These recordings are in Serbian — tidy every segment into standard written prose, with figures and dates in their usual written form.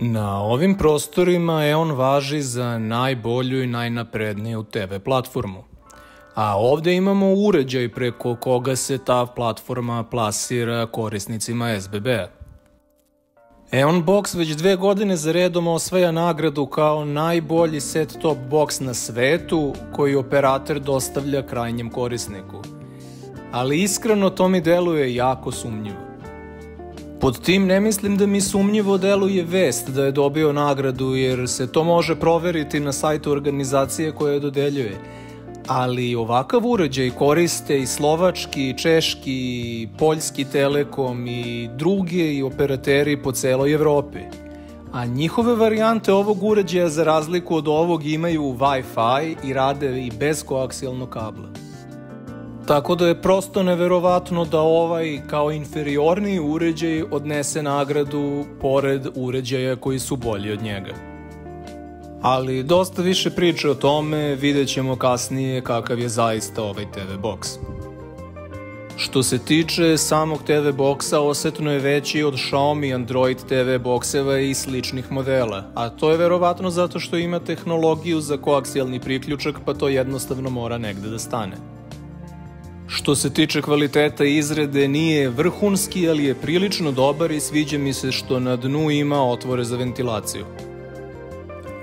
Na ovim prostorima EON važi za najbolju i najnapredniju TV platformu. A ovde imamo uređaj preko koga se ta platforma plasira korisnicima SBB-a. EON Box već 2 godine za redom osvaja nagradu kao najbolji set-top box na svetu koji operator dostavlja krajnjem korisniku. Ali iskreno to mi deluje jako sumnjivo. Pod tim ne mislim da mi sumnjivo deluje vest da je dobio nagradu jer se to može proveriti na sajtu organizacije koja je dodeljuje. Ali ovakav uređaj koriste i slovački, i češki, i poljski Telekom i drugi operateri po celoj Evropi. A njihove varijante ovog uređaja za razliku od ovog imaju Wi-Fi i rade i bez koaksijalnog kabla. Tako da je prosto neverovatno da ovaj kao inferiorniji uređaj odnese nagradu pored uređaja koji su bolji od njega. Ali dosta više priče o tome, vidjet ćemo kasnije kakav je zaista ovaj TV Box. Što se tiče samog TV Boxa, osetno je veći od Xiaomi Android TV bokseva i sličnih modela, a to je verovatno zato što ima tehnologiju za koaksijalni priključak pa to jednostavno mora negde da stane. Što se tiče kvaliteta izrade, nije vrhunski, ali je prilično dobar i sviđa mi se što na dnu ima otvore za ventilaciju.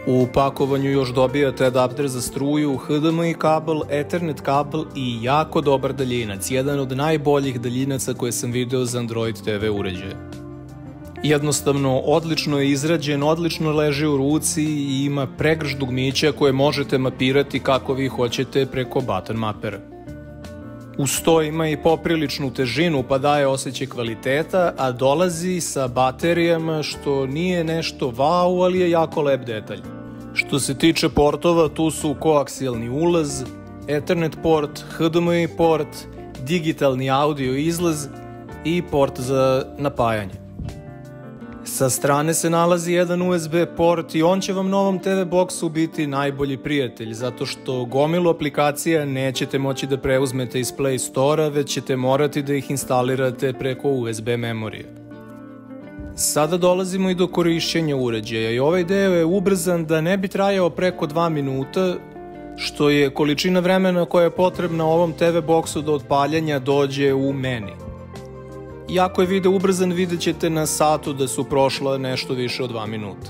U pakovanju još dobijate adapter za struju, HDMI kabel, Ethernet kabel i jako dobar daljinac, jedan od najboljih daljinaca koje sam video za Android TV uređaje. Jednostavno, odlično je izrađen, odlično leži u ruci i ima pregršt dugmića koje možete mapirati kako vi hoćete preko button mapera. Uz to ima i popriličnu težinu pa daje osjećaj kvaliteta, a dolazi sa baterijama što nije nešto wow, ali je jako lep detalj. Što se tiče portova, tu su koaksijalni ulaz, Ethernet port, HDMI port, digitalni audio izlaz i port za napajanje. Sa strane se nalazi jedan USB port i on će vam novom TV Boxu biti najbolji prijatelj, zato što gomilu aplikacija nećete moći da preuzmete iz Play Store-a, već ćete morati da ih instalirate preko USB memorije. Sada dolazimo i do korišćenja uređaja i ovaj deo je ubrzan da ne bi trajao preko 2 minuta, što je količina vremena koja je potrebna ovom TV Boxu do odpaljanja dođe u meni. Iako je video ubrzan, vidjet ćete na satu da su prošla nešto više od 2 minuta.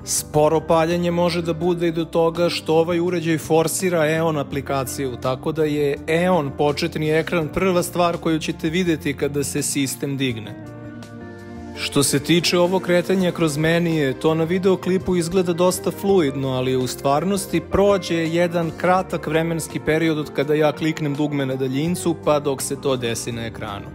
Sporo paljanje može da bude i do toga što ovaj uređaj forsira EON aplikaciju, tako da je EON početni ekran prva stvar koju ćete videti kada se sistem digne. Što se tiče ovog kretanja kroz menije, to na videoklipu izgleda dosta fluidno, ali u stvarnosti prođe jedan kratak vremenski period od kada ja kliknem dugme na daljincu pa dok se to desi na ekranu.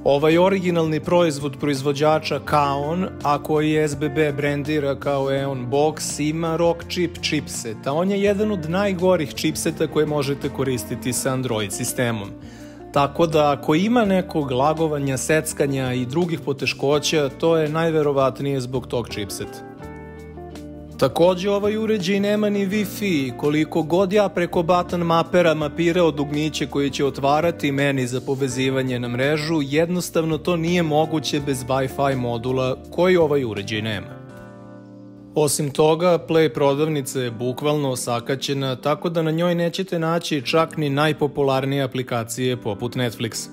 Ovaj originalni proizvod proizvođača Kaon, a koji SBB brandira kao EON Box, ima ROG Chip chipset, a on je jedan od najgorih chipseta koje možete koristiti sa Android sistemom. Tako da ako ima nekog lagovanja, seckanja i drugih poteškoća, to je najverovatnije zbog tog chipseta. Takođe, ovaj uređaj nema ni Wi-Fi, koliko god ja preko button mapera mapirao dugmiće koji će otvarati meni za povezivanje na mrežu, jednostavno to nije moguće bez Wi-Fi modula koji ovaj uređaj nema. Osim toga, Play prodavnica je bukvalno osakaćena, tako da na njoj nećete naći čak ni najpopularnije aplikacije poput Netflixa.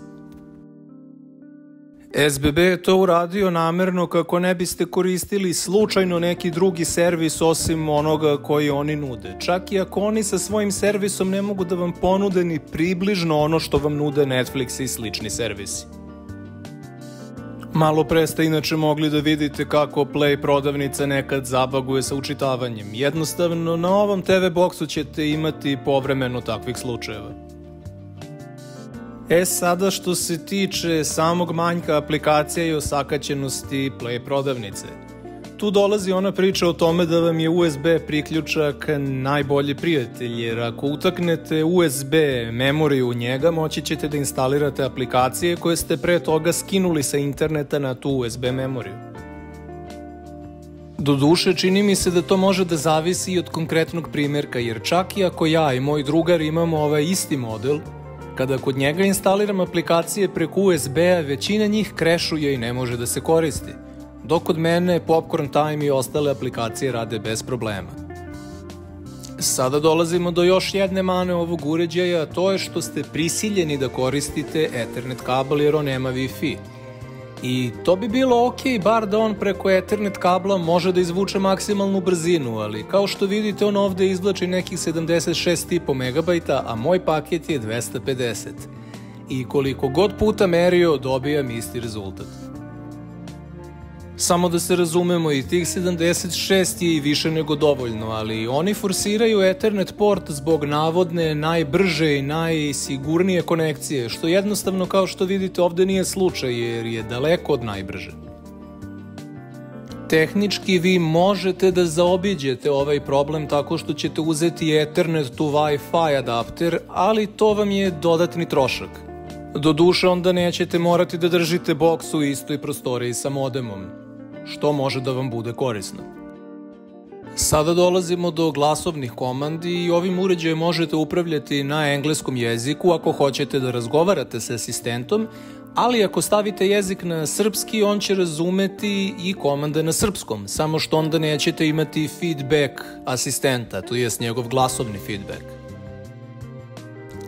SBB je to uradio namerno kako ne biste koristili slučajno neki drugi servis osim onoga koji oni nude. Čak i ako oni sa svojim servisom ne mogu da vam ponude ni približno ono što vam nude Netflix i slični servisi. Malo pre ste inače mogli da vidite kako Play prodavnica nekad zabaguje sa učitavanjem. Jednostavno, na ovom TV Boxu ćete imati povremeno takvih slučajeva. Sada što se tiče samog manjka aplikacija i osakaćenosti Play prodavnice. Tu dolazi ona priča o tome da vam je USB priključak najbolji prijatelj, jer ako utaknete USB memoriju u njega, moći ćete da instalirate aplikacije koje ste pre toga skinuli sa interneta na tu USB memoriju. Doduše, čini mi se da to može da zavisi i od konkretnog primjerka, jer čak i ako ja i moj drugar imamo ovaj isti model, kada kod njega instaliram aplikacije preko USB-a, većina njih krešuje i ne može da se koristi. dok kod mene Popcorn Time i ostale aplikacije rade bez problema. Sada dolazimo do još jedne mane ovog uređaja, a to je što ste prisiljeni da koristite Ethernet kabel jer on nema Wi-Fi. I to bi bilo ok, bar da on preko Ethernet kabla može da izvuče maksimalnu brzinu, ali kao što vidite on ovde izvlači nekih 76,5 MB, a moj paket je 250. I koliko god puta merio, dobijam isti rezultat. Samo da se razumemo, i tih 76 je i više nego dovoljno, ali oni forsiraju Ethernet port zbog navodne najbrže i najsigurnije konekcije, što jednostavno, kao što vidite, ovde nije slučaj jer je daleko od najbrže. Tehnički vi možete da zaobiđete ovaj problem tako što ćete uzeti Ethernet to Wi-Fi adapter, ali to vam je dodatni trošak. Doduše, onda nećete morati da držite boks u istoj prostoriji sa modemom, što može da vam bude korisno. Sada dolazimo do glasovnih komandi i ovim uređajem možete upravljati na engleskom jeziku ako hoćete da razgovarate sa asistentom, ali ako stavite jezik na srpski, on će razumeti i komande na srpskom, samo što onda nećete imati feedback asistenta, to jest njegov glasovni feedback.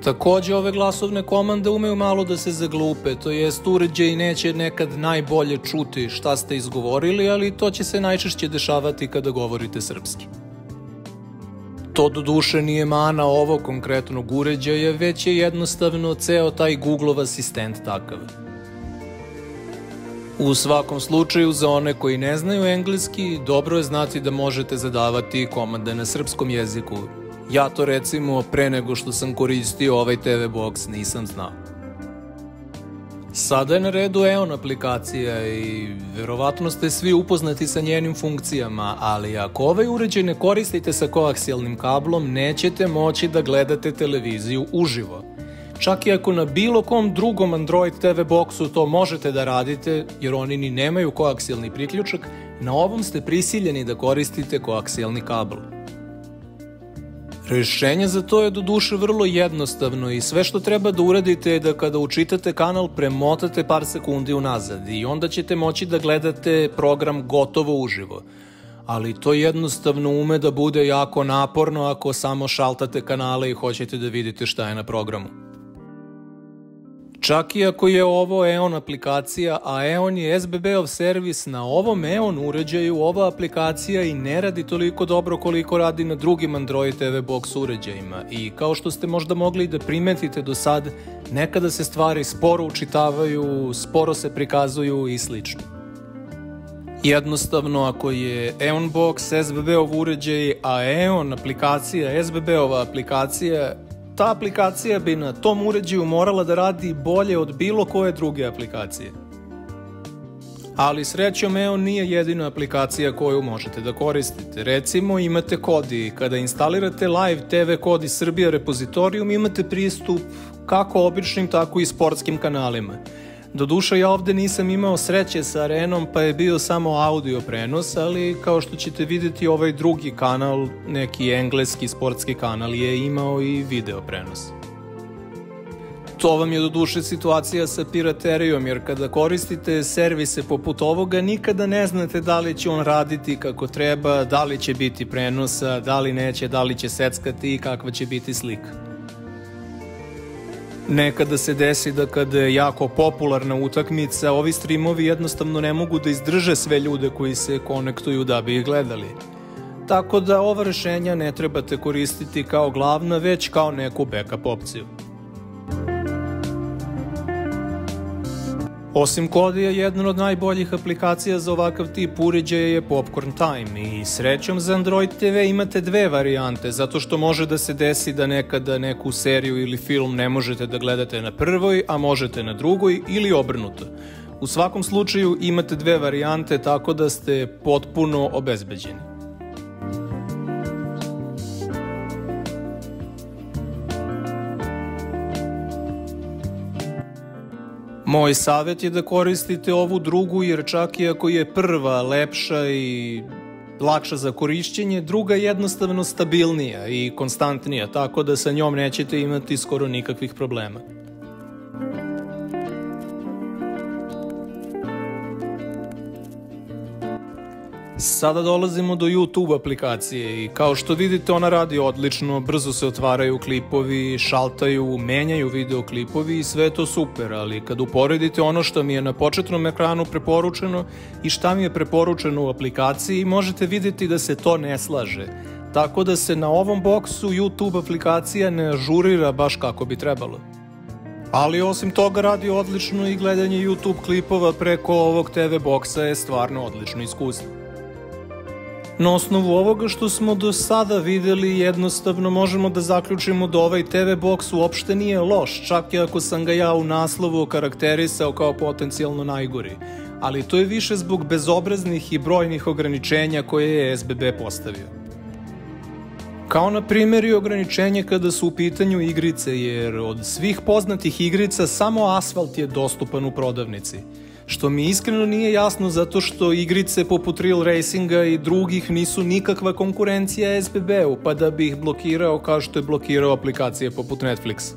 Takođe, ove glasovne komande umeju malo da se zaglupe, to jest uređaj neće nekad najbolje čuti šta ste izgovorili, ali to će se najčešće dešavati kada govorite srpski. To doduše nije mana ovog konkretnog uređaja, već je jednostavno ceo taj Googleov asistent takav. U svakom slučaju, za one koji ne znaju engleski, dobro je znati da možete zadavati komande na srpskom jeziku. Ja to recimo pre nego što sam koristio ovaj TV box nisam znao. Sada je na redu EON aplikacija i verovatno ste svi upoznati sa njenim funkcijama, ali ako ovaj uređaj ne koristite sa koaksijalnim kablom, nećete moći da gledate televiziju uživo. Čak i ako na bilo kom drugom Android TV boxu to možete da radite, jer oni ni nemaju koaksijalni priključak, na ovom ste prisiljeni da koristite koaksijalni kabel. Rešenje za to je doduše vrlo jednostavno i sve što treba da uradite je da kada učitate kanal premotate par sekundi unazad i onda ćete moći da gledate program gotovo uživo. Ali to jednostavno ume da bude jako naporno ako samo šaltate kanale i hoćete da vidite šta je na programu. Čak i ako je ovo EON aplikacija, a EON je SBB-ov servis, na ovom EON uređaju ova aplikacija i ne radi toliko dobro koliko radi na drugim Android TV Box uređajima i kao što ste možda mogli da primetite do sad, nekada se stvari sporo učitavaju, sporo se prikazuju i slično. Jednostavno, ako je EON Box SBB-ov uređaj, a EON aplikacija SBB-ova aplikacija, ta aplikacija bi na tom uređaju morala da radi bolje od bilo koje druge aplikacije. Ali srećom, EON nije jedina aplikacija koju možete da koristite. Recimo, imate Kodi. Kada instalirate Live TV Kodi Srbija repozitorijum, imate pristup kako običnim, tako i sportskim kanalima. Doduše, ja ovde nisam imao sreće sa Arenom, pa je bio samo audio prenos, ali kao što ćete vidjeti, ovaj drugi kanal, neki engleski sportski kanal, je imao i video prenos. To vam je doduše situacija sa piraterijom, jer kada koristite servise poput ovoga, nikada ne znate da li će on raditi kako treba, da li će biti prenosa, da li neće, da li će seckati i kakva će biti slika. Nekada se desi da kada je jako popularna utakmica, ovi streamovi jednostavno ne mogu da izdrže sve ljude koji se konektuju da bi ih gledali. Tako da ova rešenja ne trebate koristiti kao glavna, već kao neku backup opciju. Osim Kodija, jedna od najboljih aplikacija za ovakav tip uređaja je Popcorn Time i srećom za Android TV imate dve varijante, zato što može da se desi da nekada neku seriju ili film ne možete da gledate na prvoj, a možete na drugoj ili obrnuto. U svakom slučaju imate dve varijante, tako da ste potpuno obezbeđeni. Moj savjet je da koristite ovu drugu, jer čak i ako je prva lepša i lakša za korišćenje, druga je jednostavno stabilnija i konstantnija, tako da sa njom nećete imati skoro nikakvih problema. Sada dolazimo do YouTube aplikacije i kao što vidite ona radi odlično, brzo se otvaraju klipovi, šaltaju, menjaju video klipovi i sve je to super, ali kad uporedite ono što mi je na početnom ekranu preporučeno i šta mi je preporučeno u aplikaciji, možete vidjeti da se to ne slaže. Tako da se na ovom boksu YouTube aplikacija ne ažurira baš kako bi trebalo. Ali osim toga radi odlično i gledanje YouTube klipova preko ovog TV boksa je stvarno odlično iskustvo. Na osnovu ovoga što smo do sada videli, jednostavno možemo da zaključimo da ovaj TV boks uopšte nije loš, čak i ako sam ga ja u naslovu okarakterisao kao potencijalno najgori. Ali to je više zbog bezobraznih i brojnih ograničenja koje je SBB postavio. Kao na primjer i ograničenje kada su u pitanju igrice, jer od svih poznatih igrica samo Asfalt je dostupan u prodavnici. Što mi iskreno nije jasno zato što igrice poput Real Racinga i drugih nisu nikakva konkurencija SBB-u, pa da bi ih blokirao kao što je blokirao aplikacije poput Netflixa.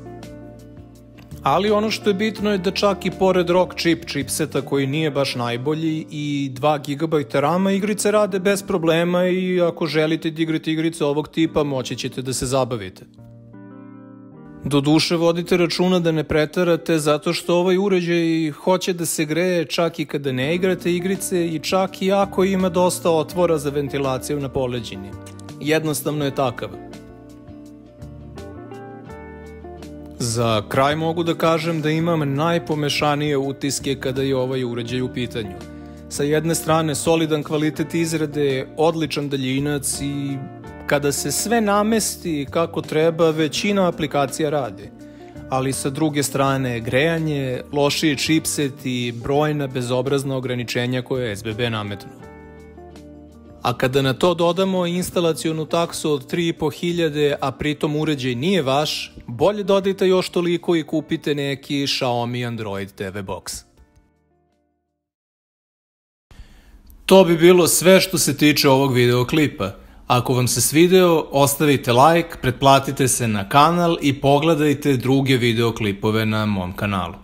Ali ono što je bitno je da čak i pored ROG chipseta koji nije baš najbolji i 2 GB rama, igrice rade bez problema i ako želite da igrate igrice ovog tipa moći ćete da se zabavite. Doduše vodite računa da ne preterate zato što ovaj uređaj hoće da se greje čak i kada ne igrate igrice i čak i ako ima dosta otvora za ventilaciju na poleđini. Jednostavno je takav. Za kraj mogu da kažem da imam najpomešanije utiske kada je ovaj uređaj u pitanju. Sa jedne strane solidan kvalitet izrade, odličan daljinac i kada se sve namesti kako treba, većina aplikacija radi. Ali sa druge strane grejanje, lošiji chipset i brojna bezobrazna ograničenja koje je SBB nametnuo. A kada na to dodamo instalacionu taksu od 3.500, a pritom uređaj nije vaš, bolje dodajte još toliko i kupite neki Xiaomi Android TV box. To bi bilo sve što se tiče ovog videoklipa. Ako vam se svideo, ostavite like, pretplatite se na kanal i pogledajte druge videoklipove na mom kanalu.